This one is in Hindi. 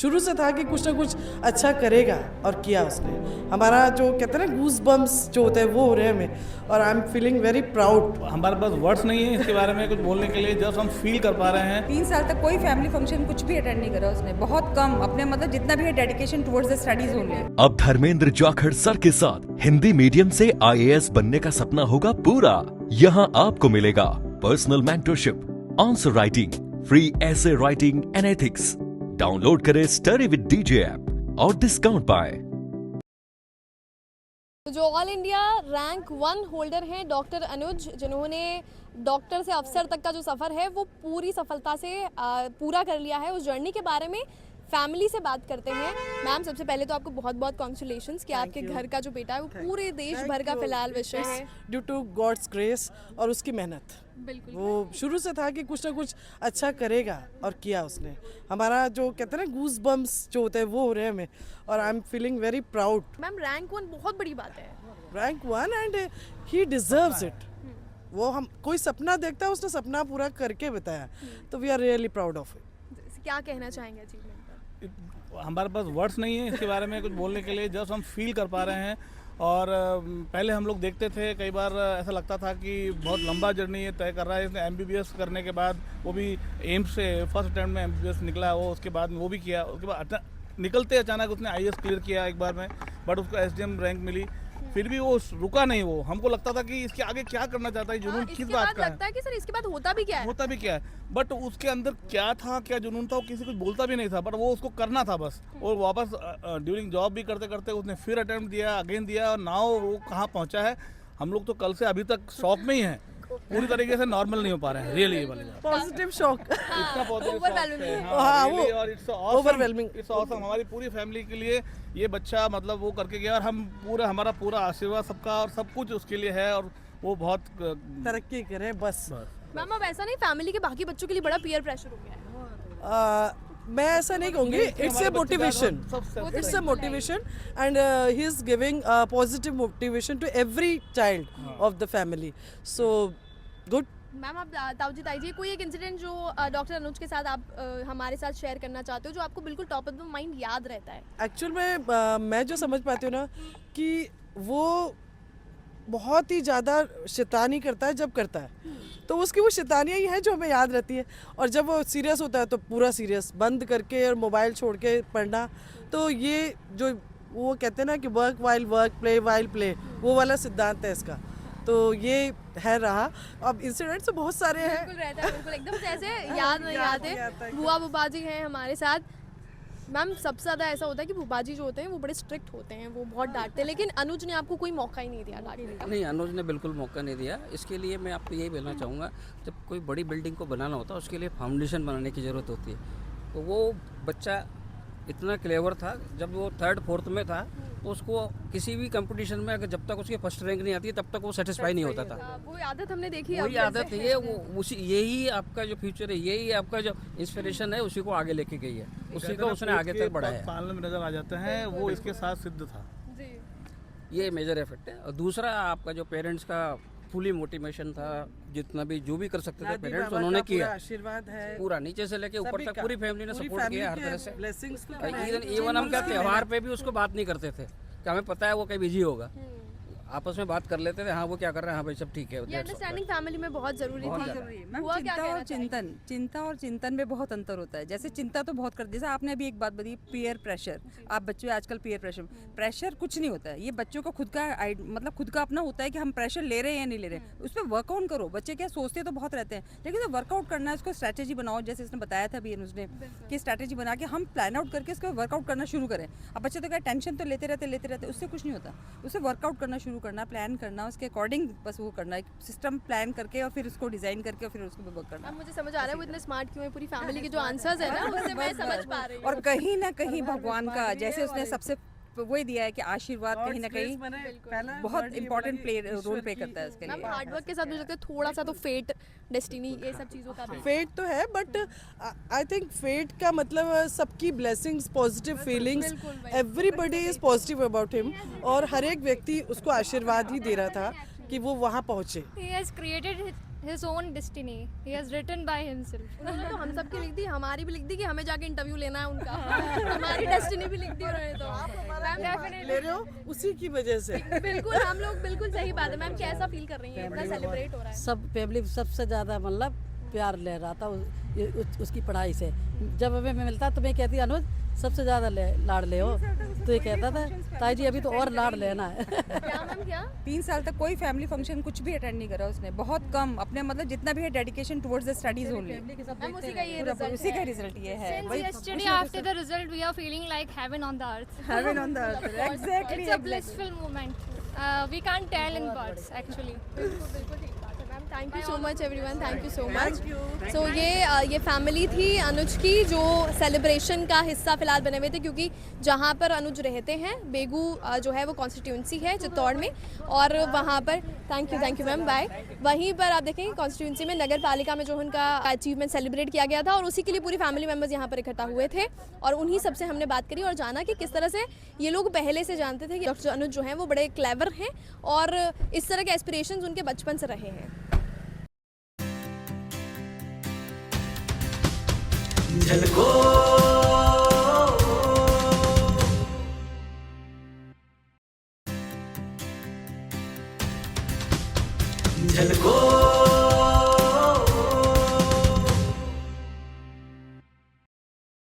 शुरू से था कि कुछ ना कुछ अच्छा करेगा और किया उसने। हमारा जो कहते हैं ना गूज बम्स जो होते हैं वो हो रहे हैं हमें, और I am feeling very proud. हमारे पास वर्ड्स नहीं है इसके बारे में कुछ बोलने के लिए, जस्ट हम फील कर पा रहे हैं। 3 साल तक कोई फैमिली फंक्शन कुछ भी अटेंड नहीं करा उसने, बहुत कम अपने मतलब जितना भी है dedication towards the studies only. अब धर्मेंद्र जाखड़ सर के साथ हिंदी मीडियम से IAS बनने का सपना होगा पूरा। यहाँ आपको मिलेगा personal mentorship, answer writing, free ऐसे राइटिंग एंड एथिक्स। डाउनलोड करें स्टडी विद DJ ऐप और डिस्काउंट पाएं। जो ऑल इंडिया रैंक 1 होल्डर हैं डॉक्टर अनुज, जिन्होंने डॉक्टर से अफसर तक का जो सफ़र है वो पूरी सफलता से पूरा कर लिया है। उस जर्नी के बारे में फैमिली से बात करते हैं। मैम, सबसे पहले तो आपको बहुत बहुत कॉन्ग्रेचुलेशंस कि आपके घर का जो बेटा है वो पूरे देश भर का फिलहाल विषय है। ड्यू टू गॉड्स ग्रेस और उसकी मेहनत। बिल्कुल, वो शुरू से था कि कुछ ना कुछ अच्छा करेगा और किया उसने। हमारा जो कहते हैं ना गूज बम्स जो होते हैं वो हो रहे हैं हमें, और I am feeling very proud. Ma'am, rank 1 बहुत बड़ी बात है। Rank 1 and he deserves it. वो हम कोई सपना देखता है, उसने सपना पूरा करके बताया, तो we are really proud of it. क्या कहना चाहेंगे अचीवमेंट पर? हमारे पास वर्ड्स नहीं है इसके बारे में कुछ बोलने के लिए, जस्ट हम फील कर पा रहे हैं। और पहले हम लोग देखते थे, कई बार ऐसा लगता था कि बहुत लंबा जर्नी ये तय कर रहा है। इसने MBBS करने के बाद, वो भी एम्स से फर्स्ट अटैम्प्ट में MBBS निकला, वो उसके बाद वो भी किया। उसके बाद निकलते अचानक उसने IAS क्लियर किया एक बार में, बट उसको SDM रैंक मिली। फिर भी वो रुका नहीं। वो हमको लगता था कि इसके आगे क्या करना चाहता है, जुनून किस बात का लगता है कि सर इसके बाद होता भी क्या है, बट उसके अंदर क्या था, क्या जुनून था, वो किसी कुछ बोलता भी नहीं था, बट वो उसको करना था बस। और वापस ड्यूरिंग जॉब भी करते करते उसने फिर अटेम्प्ट दिया, अगेन दिया, और नाउ वो कहाँ पहुँचा है। हम लोग तो कल से अभी तक शॉक में ही हैं, पूरी तरीके से नॉर्मल नहीं हो पा रहे हैं। रियली ये वाली बात, पॉजिटिव शॉक। इतना पॉजिटिव ओवरवेलमिंग। It's awesome. हमारी पूरी फैमिली के लिए ये बच्चा मतलब वो करके गया, और हम पूरा, हमारा पूरा आशीर्वाद सबका और सब कुछ उसके लिए है, और वो बहुत तरक्की करें बस। मैम, अब ऐसा नहीं, फैमिली के बाकी बच्चों के लिए बड़ा पीयर प्रेशर हो गया है। मैं ऐसा नहीं कहूँगी, it's a motivation, it's a motivation and he is giving positive motivation to every child of the family, so good. Ma'am, आप ताऊजी ताईजी कोई एक इंसिडेंट जो डॉक्टर अनुज के साथ आप हमारे साथ शेयर करना चाहते हो, जो आपको बिल्कुल टॉप ऑफ द माइंड याद रहता है? एक्चुअल में मैं जो समझ पाती हूँ ना कि वो बहुत ही ज़्यादा शैतानी करता है जब करता है, तो उसकी वो शैतानियाँ ही हैं जो हमें याद रहती है। और जब वो सीरियस होता है तो पूरा सीरियस बंद करके और मोबाइल छोड़ के पढ़ना, तो ये जो वो कहते हैं ना कि work while work, play while play, वो वाला सिद्धांत है इसका। तो ये है रहा। अब इंसिडेंट तो बहुत सारे हैं, बिल्कुल रहता है, बिल्कुल एकदम से ऐसे याद नहीं आते। बुआ बुबा जी हैं हमारे साथ। मैम, सबसे ज़्यादा ऐसा होता है कि बुबा जी जो होते हैं वो बड़े स्ट्रिक्ट होते हैं, वो बहुत डांटते हैं, लेकिन अनुज ने आपको कोई मौका ही नहीं दिया डांटने का। नहीं, अनुज ने बिल्कुल मौका नहीं दिया। इसके लिए मैं आपको यही बोलना चाहूँगा, जब कोई बड़ी बिल्डिंग को बनाना होता है उसके लिए फाउंडेशन बनाने की ज़रूरत होती है। तो वो बच्चा इतना क्लेवर था, जब वो 3rd 4th में था, उसको किसी भी कंपटीशन में अगर जब तक उसकी फर्स्ट रैंक नहीं आती तब तक वो सेटिस्फाई नहीं होता था। वो आदत हमने देखी है। वही आदत है, वो उसी, यही आपका जो फ्यूचर है, यही आपका जो इंस्पिरेशन है, उसी को आगे लेके गई है, उसी को उसने आगे तक बढ़ाया है। पालने में नजर आ जाते हैं, वो इसके साथ सिद्ध था जी। ये मेजर इफेक्ट है। और दूसरा, आपका जो पेरेंट्स का फुली मोटिवेशन था, जितना भी जो भी कर सकते थे पेरेंट्स, उन्होंने किया। आशीर्वाद है पूरा नीचे से लेके ऊपर तक पूरी फैमिली ने सपोर्ट किया हर तरह से। ब्लेसिंग्स। इवन हम क्या त्योहार पे भी उसको बात नहीं करते थे कि हमें पता है वो कहीं बिजी होगा, आपस में बात कर लेते थे, हाँ वो क्या कर रहे हैं, हाँ भाई सब ठीक है। ये अंडरस्टैंडिंग फैमिली में बहुत जरूरी थी। मैम, चिंता और चिंतन में बहुत अंतर होता है। जैसे चिंता तो बहुत कर, जैसे आपने अभी एक बात बताई, पीयर प्रेशर। आप बच्चे आजकल पीयर प्रेशर कुछ नहीं होता है, ये बच्चों का खुद का मतलब खुद का अपना होता है कि हम प्रेशर ले रहे हैं या नहीं ले रहे हैं, उस पर वर्कआउट करो। बच्चे क्या सोचते तो बहुत रहते हैं, लेकिन जब वर्कआउट करना है उसको स्ट्रैटेजी बनाओ, जैसे इसने बताया था अभी उसने कि स्ट्रैटेजी बना के हम प्लान आउट करके इसको वर्कआउट करना शुरू करें। अब बच्चे तो क्या टेंशन तो लेते रहते, उससे कुछ नहीं होता। उससे वर्कआउट करना शुरू करना, प्लान करना, उसके अकॉर्डिंग बस वो करना, एक सिस्टम प्लान करके और फिर उसको डिजाइन करके और फिर उसको वर्क करना। अब मुझे समझ आ रहा है वो इतने स्मार्ट क्यों है, पूरी फैमिली के जो आंसर्स है ना उससे मैं समझ पा रही हूँ। और कहीं ना कहीं भगवान का, जैसे उसने सबसे वही दिया है कि आशीर्वाद कहीं ना कहीं बहुत इंपॉर्टेंट रोल प्ले करता है उसके लिए। हार्ड वर्क के साथ मुझे लगता है थोड़ा सा तो फेट, डेस्टिनी, ये सब चीज़ों का फेट तो है, बट आई थिंक फेट का मतलब सबकी blessings, positive feelings, everybody is positive about him, और हर एक व्यक्ति उसको आशीर्वाद ही दे रहा था कि वो वहाँ पहुँचे। He has created his own destiny. He has written by himself. उन्होंने तो हम सब की लिख दी, हमारी भी लिख दी कि हमें जाके इंटरव्यू लेना है उनका। हमारी डेस्टिनी भी लिख दी उन्होंने तो। मैम ले रहे हो उसी की वजह से। बिल्कुल, हम लोग बिल्कुल सही बात है। मैम कैसा फील कर रही हैं, इतना सेलिब्रेट हो रहा है? सब फैमिली सबसे ज़्यादा मतलब प्यार ले रहा था उसकी पढ़ाई से। जब हमें मिलता तो मैं कहती अनुज सबसे ज़्यादा लाड़ ले हो, तो ये कहता था ताई जी अभी तो और लाड़ लेना है। क्या मैम क्या? 3 साल तक कोई फैमिली फंक्शन कुछ भी अटेंड नहीं करा उसने, बहुत कम अपने मतलब जितना भी है dedication towards the studies only. Ma'am उसी का ये रिजल्ट उसी का रिजल्ट ये है। Since yesterday after the result, we are feeling like heaven on the earth. Heaven on the earth. Exactly. It's a blissful moment. We can't tell in words actually. बिल्कुल ठीक बात है ma'am. Thank you so much everyone, thank you so much. So ये फैमिली थी अनुज की जो सेलिब्रेशन का हिस्सा फिलहाल बने हुए थे, क्योंकि जहाँ पर अनुज रहते हैं बेगू जो है वो कॉन्स्टिट्यूंसी है चित्तौड़ में, और वहाँ पर थैंक यू मैम, बाय। वहीं पर आप देखेंगे कॉन्स्टिट्यूंसी में नगर पालिका में जो उनका अचीवमेंट सेलिब्रेट किया गया था, और उसी के लिए पूरी फैमिली मेम्बर्स यहाँ पर इकट्ठा हुए थे, और उन्हीं सबसे हमने बात करी और जाना कि किस तरह से ये लोग पहले से जानते थे कि डॉक्टर अनुज जो हैं वो बड़े क्लेवर हैं और इस तरह के एस्पिरेशंस उनके बचपन से रहे हैं। झलको